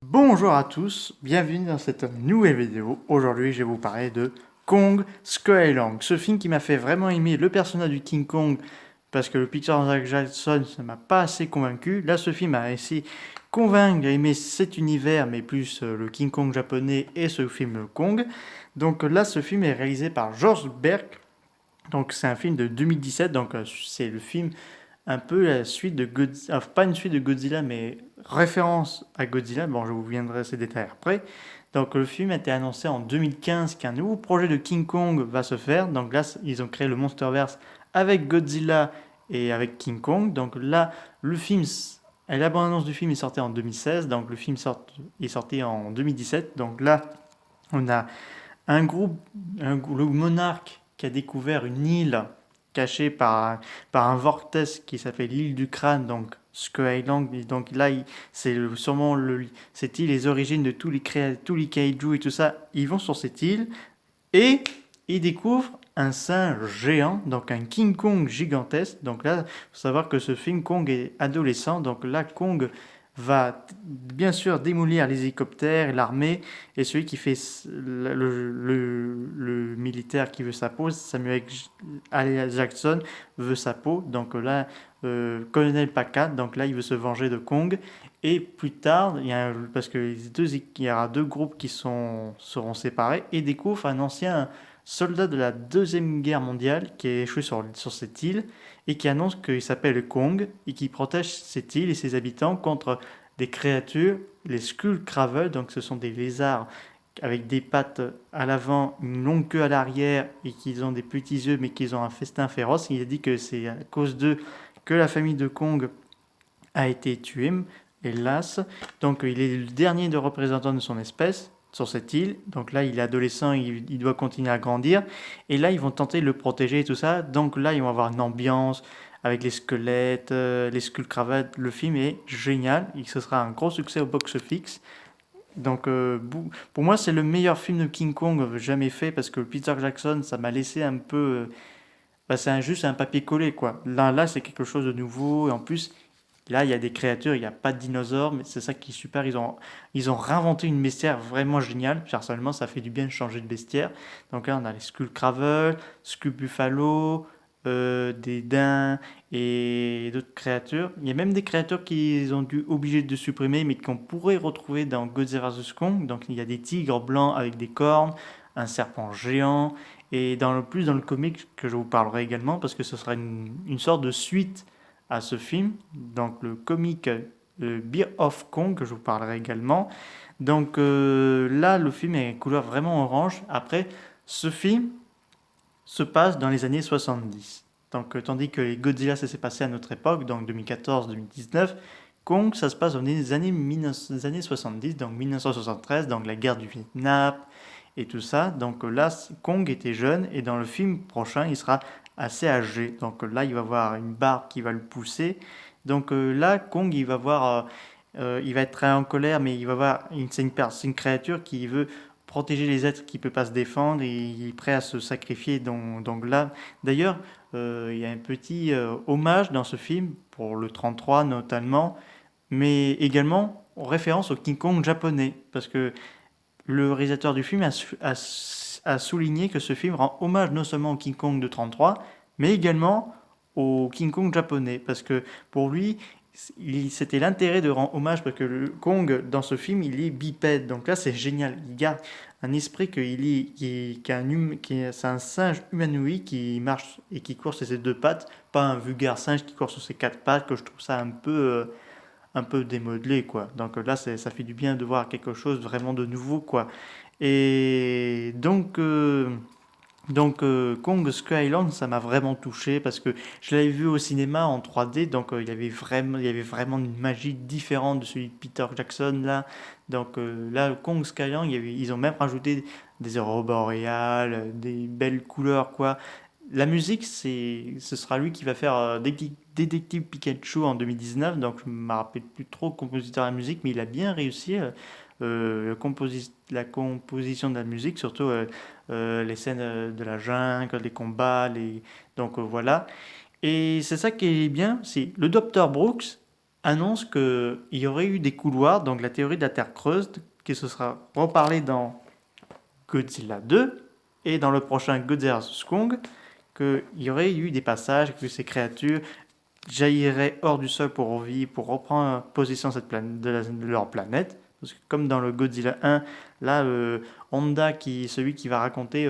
Bonjour à tous, bienvenue dans cette nouvelle vidéo. Aujourd'hui, je vais vous parler de Kong Skull Island. Ce film qui m'a fait vraiment aimer le personnage du King Kong parce que le Peter Jackson, ça m'a pas assez convaincu. Là, ce film a essayé de convaincre à aimer cet univers, mais plus le King Kong japonais et ce film Kong. Donc là, ce film est réalisé par George Berg. Donc c'est un film de 2017, donc c'est le film un peu la suite de Godzilla, enfin, pas une suite de Godzilla, mais référence à Godzilla. Bon, je vous viendrai ces détails après. Donc le film a été annoncé en 2015 qu'un nouveau projet de King Kong va se faire. Donc là, ils ont créé le Monsterverse avec Godzilla et avec King Kong. Donc là, le film, la bande-annonce du film est sortie en 2016. Donc le film est sorti en 2017. Donc là, on a un groupe, le monarque qui a découvert une île cachée par un vortex qui s'appelle l'île du crâne, donc Skull Island. Et donc là, c'est sûrement cette île, les origines de tous les kaiju et tout ça. Ils vont sur cette île et ils découvrent un singe géant, donc un King Kong gigantesque. Donc là, il faut savoir que ce film Kong est adolescent. Donc là, Kong va bien sûr démolir les hélicoptères, l'armée, et celui qui fait le militaire qui veut sa peau, Samuel L. Jackson, veut sa peau. Donc là, Colonel Packard, donc là, il veut se venger de Kong. Et plus tard, parce que il y aura deux groupes qui seront séparés, et découvre un ancien soldat de la Deuxième Guerre mondiale qui est échoué sur cette île et qui annonce qu'il s'appelle Kong et qui protège cette île et ses habitants contre des créatures, les Skullcravels, donc ce sont des lézards avec des pattes à l'avant, une longue queue à l'arrière et qui ont des petits yeux mais qui ont un festin féroce. Il a dit que c'est à cause d'eux que la famille de Kong a été tuée, hélas. Donc il est le dernier de représentants de son espèce sur cette île. Donc là, il est adolescent, il doit continuer à grandir. Et là, ils vont tenter de le protéger et tout ça. Donc là, ils vont avoir une ambiance avec les squelettes, les skullcravats. Le film est génial. Et ce sera un gros succès au box-office. Donc pour moi, c'est le meilleur film de King Kong jamais fait parce que Peter Jackson, ça m'a laissé un peu... bah, juste un papier collé, quoi. Là c'est quelque chose de nouveau. Et en plus, là, il y a des créatures, il n'y a pas de dinosaures, mais c'est ça qui est super. Ils ont réinventé une bestiaire vraiment géniale. Personnellement, ça fait du bien de changer de bestiaire. Donc là, on a les Skullcravel, Skullbuffalo, des daims et d'autres créatures. Il y a même des créatures qu'ils ont dû obligés de supprimer, mais qu'on pourrait retrouver dans Godzilla vs Kong. Donc il y a des tigres blancs avec des cornes, un serpent géant. Et dans le comic que je vous parlerai également, parce que ce sera une sorte de suite à ce film, donc le comique Beer of Kong, que je vous parlerai également. Donc là, le film est couleur vraiment orange. Après, ce film se passe dans les années 70. Donc, tandis que les Godzilla, ça s'est passé à notre époque, donc 2014-2019, Kong, ça se passe dans les années, les années 70, donc 1973, donc la guerre du Vietnam et tout ça. Donc là, Kong était jeune et dans le film prochain, il sera assez âgé. Donc là, il va avoir une barbe qui va le pousser. Donc là, Kong, il va être très en colère, mais il va voir, c'est une créature qui veut protéger les êtres qui ne peut pas se défendre et il est prêt à se sacrifier. Donc là, d'ailleurs, il y a un petit hommage dans ce film pour le 33 notamment, mais également en référence au King Kong japonais, parce que le réalisateur du film a souligné que ce film rend hommage non seulement au King Kong de 33, mais également au King Kong japonais, parce que pour lui, c'était l'intérêt de rendre hommage, parce que le Kong, dans ce film, il est bipède, donc là c'est génial, il garde un esprit c'est un singe humanoïde qui marche et qui court sur ses deux pattes, pas un vulgaire singe qui court sur ses quatre pattes, que je trouve ça un peu démodelé, quoi. Donc là, ça fait du bien de voir quelque chose vraiment de nouveau, quoi. Et Kong Skull Island, ça m'a vraiment touché parce que je l'avais vu au cinéma en 3D, donc il y avait vraiment une magie différente de celui de Peter Jackson là. Donc là, Kong Skull Island, ils ont même rajouté des aurores boréales, des belles couleurs, quoi. La musique, ce sera lui qui va faire Détective Pikachu en 2019, donc je ne me rappelle plus trop le compositeur de la musique, mais il a bien réussi la composition de la musique, surtout les scènes de la jungle, les combats, donc voilà. Et c'est ça qui est bien, c'est le Dr Brooks, annonce qu'il y aurait eu des couloirs, donc la théorie de la Terre creuse, qui se sera reparlée dans Godzilla 2 et dans le prochain Godzilla vs Kong, qu'il y aurait eu des passages, que ces créatures jailliraient hors du sol pour revivre, pour reprendre position cette planète, de leur planète. Parce que comme dans le Godzilla 1, là, Honda, celui qui va raconter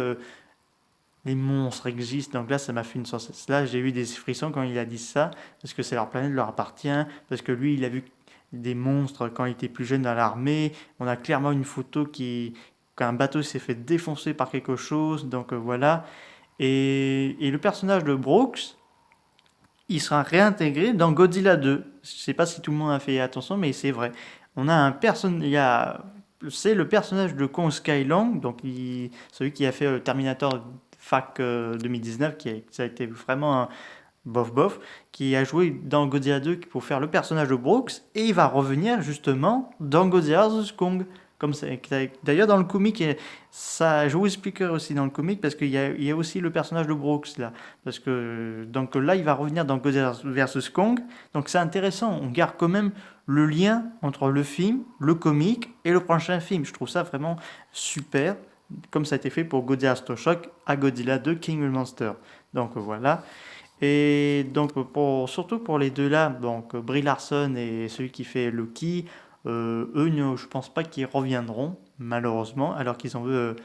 les monstres existent, donc là, ça m'a fait une sensation. Là, j'ai eu des frissons quand il a dit ça, parce que c'est leur planète, leur appartient, parce que lui, il a vu des monstres quand il était plus jeune dans l'armée. On a clairement une photo qu'un bateau s'est fait défoncer par quelque chose, donc voilà. Et le personnage de Brooks, il sera réintégré dans Godzilla 2. Je sais pas si tout le monde a fait attention, mais c'est vrai. On a un personnage, c'est le personnage de Kong Skylong, donc celui qui a fait Terminator FAC 2019, ça a été vraiment un bof bof, qui a joué dans Godzilla 2 pour faire le personnage de Brooks, et il va revenir justement dans Godzilla vs Kong. Comme d'ailleurs dans le comic, ça, je vous expliquerai aussi dans le comic, parce qu'il y a aussi le personnage de Brooks là. Parce que donc là, il va revenir dans Godzilla vs Kong. Donc c'est intéressant, on garde quand même le lien entre le film, le comic et le prochain film. Je trouve ça vraiment super, comme ça a été fait pour Godzilla Shock à Godzilla 2 King of Monsters. Donc voilà. Et donc surtout pour les deux là, donc Brie Larson et celui qui fait Loki, eux, je pense pas qu'ils reviendront malheureusement, alors qu'ils ont veulent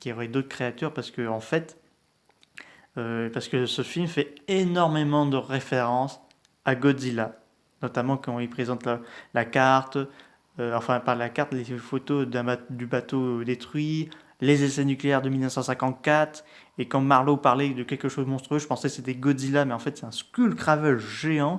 qu'il y aurait d'autres créatures parce que en fait, parce que ce film fait énormément de références à Godzilla, notamment quand il présente la carte, enfin par la carte, les photos du bateau détruit, les essais nucléaires de 1954, et quand Marlowe parlait de quelque chose de monstrueux, je pensais que c'était Godzilla, mais en fait c'est un Skullcravel géant.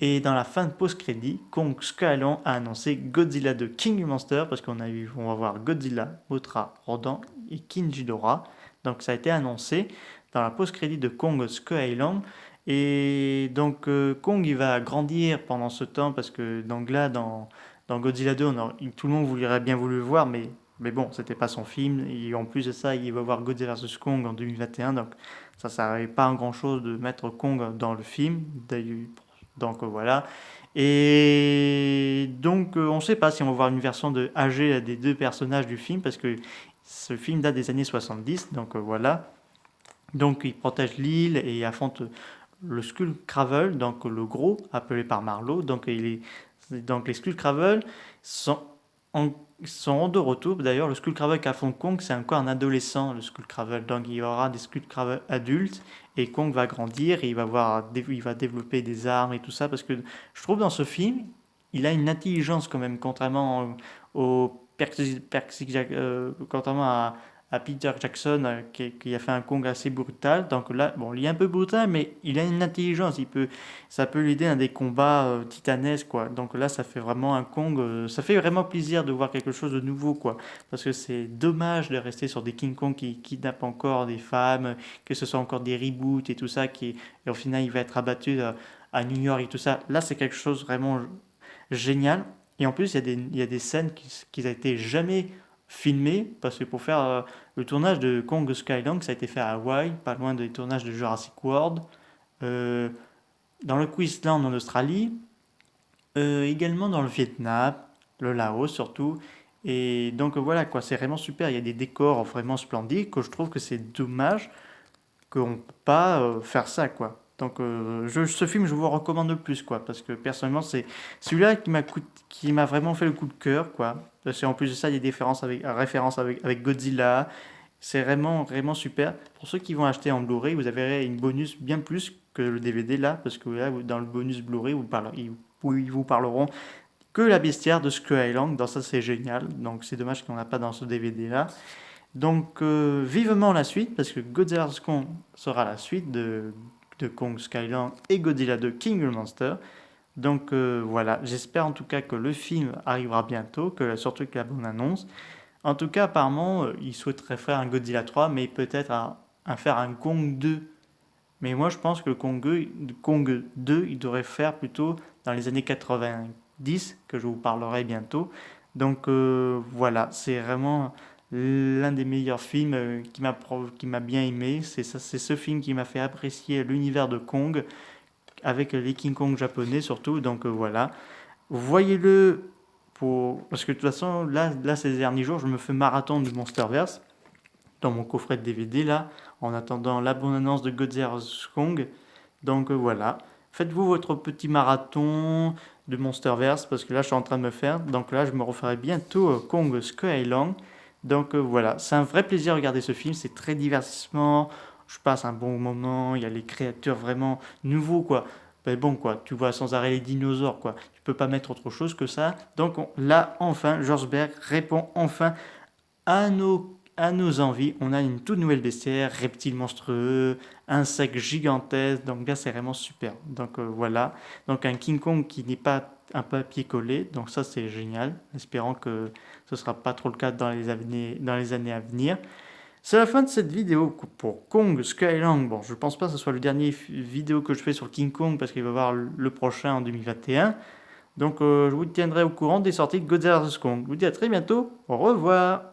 Et dans la fin de post-crédit, Kong Skull a annoncé Godzilla de King Monster, parce on va voir Godzilla, Mothra, Rodan et King Ghidorah. Donc ça a été annoncé dans la post-crédit de Kong Skull Island. Et donc Kong il va grandir pendant ce temps, parce que donc là dans Godzilla 2, tout le monde aurait bien voulu le voir, mais bon, c'était pas son film. Et en plus de ça, il va voir Godzilla vs Kong en 2021, donc ça ne servait pas à grand chose de mettre Kong dans le film. D'ailleurs, donc voilà. Et donc on ne sait pas si on va voir une version de âgée des deux personnages du film, parce que ce film date des années 70, donc voilà. Donc il protège l'île et affronte le Skullcravel, donc le gros, appelé par Marlowe. Donc les Skullcravel sont en, sont de retour. D'ailleurs, le Skullcravel qu'affronte Kong, c'est encore un adolescent, le Skullcravel. Donc il y aura des Skullcravel adultes, et Kong va grandir et il va développer des armes et tout ça, parce que je trouve dans ce film, il a une intelligence quand même, contrairement contrairement à Peter Jackson, qui a fait un Kong assez brutal. Donc là, bon, il est un peu brutal, mais il a une intelligence. Ça peut l'aider dans des combats titanesques, quoi. Donc là, ça fait vraiment un Kong. Ça fait vraiment plaisir de voir quelque chose de nouveau, quoi. Parce que c'est dommage de rester sur des King Kong qui kidnappent encore des femmes, que ce soit encore des reboots et tout ça, et au final, il va être abattu à New York et tout ça. Là, c'est quelque chose vraiment génial. Et en plus, il y a des scènes qui n'ont été jamais filmées, parce que pour faire le tournage de Kong Skylong, ça a été fait à Hawaï, pas loin des tournages de Jurassic World, euh, dans le Queensland en Australie, également dans le Vietnam, le Laos surtout. Et donc voilà quoi, c'est vraiment super. Il y a des décors vraiment splendides, que je trouve que c'est dommage qu'on ne peut pas faire ça quoi. Donc ce film, je vous le recommande le plus quoi, parce que personnellement, c'est celui-là qui m'a vraiment fait le coup de cœur quoi. Parce qu'en plus de ça, il y a des références avec Godzilla. C'est vraiment, vraiment super. Pour ceux qui vont acheter en Blu-ray, vous avez une bonus bien plus que le DVD là, parce que là, dans le bonus Blu-ray, ils vous parleront que la bestiaire de Skull Island. Dans ça, c'est génial. Donc c'est dommage qu'on n'a pas dans ce DVD là. Donc vivement la suite, parce que Godzilla vs Kong sera la suite de Kong Skyland et Godzilla de King of Monster. Donc voilà, j'espère en tout cas que le film arrivera bientôt, surtout que la bonne annonce. En tout cas, apparemment, il souhaiterait faire un Godzilla 3, mais peut-être faire un Kong 2. Mais moi, je pense que Kong 2, il devrait faire plutôt dans les années 90, que je vous parlerai bientôt. Donc voilà, c'est vraiment l'un des meilleurs films qui m'a bien aimé. C'est ce film qui m'a fait apprécier l'univers de Kong, avec les King Kong japonais surtout. Donc voilà, voyez-le parce que de toute façon, là ces derniers jours, je me fais marathon du Monsterverse dans mon coffret de DVD là, en attendant la bonne annonce de Godzilla vs Kong. Donc voilà, faites-vous votre petit marathon de Monsterverse parce que là je suis en train de me faire. Donc là je me referai bientôt Kong Skull Island. Donc voilà, c'est un vrai plaisir de regarder ce film, c'est très divertissement, je passe un bon moment, il y a les créatures vraiment nouveaux quoi. Ben bon quoi, tu vois sans arrêt les dinosaures quoi, tu peux pas mettre autre chose que ça. Donc là enfin, George Berg répond enfin à nos envies. On a une toute nouvelle bestiaire, reptiles monstrueux, insectes gigantesques. Donc là, c'est vraiment super. Donc voilà. Donc un King Kong qui n'est pas un papier collé. Donc ça, c'est génial. Espérant que ce ne sera pas trop le cas dans les années à venir. C'est la fin de cette vidéo pour Kong Skyland. Bon, je pense pas que ce soit le dernier vidéo que je fais sur King Kong parce qu'il va y avoir le prochain en 2021. Donc je vous tiendrai au courant des sorties de Godzilla vs Kong. Je vous dis à très bientôt. Au revoir.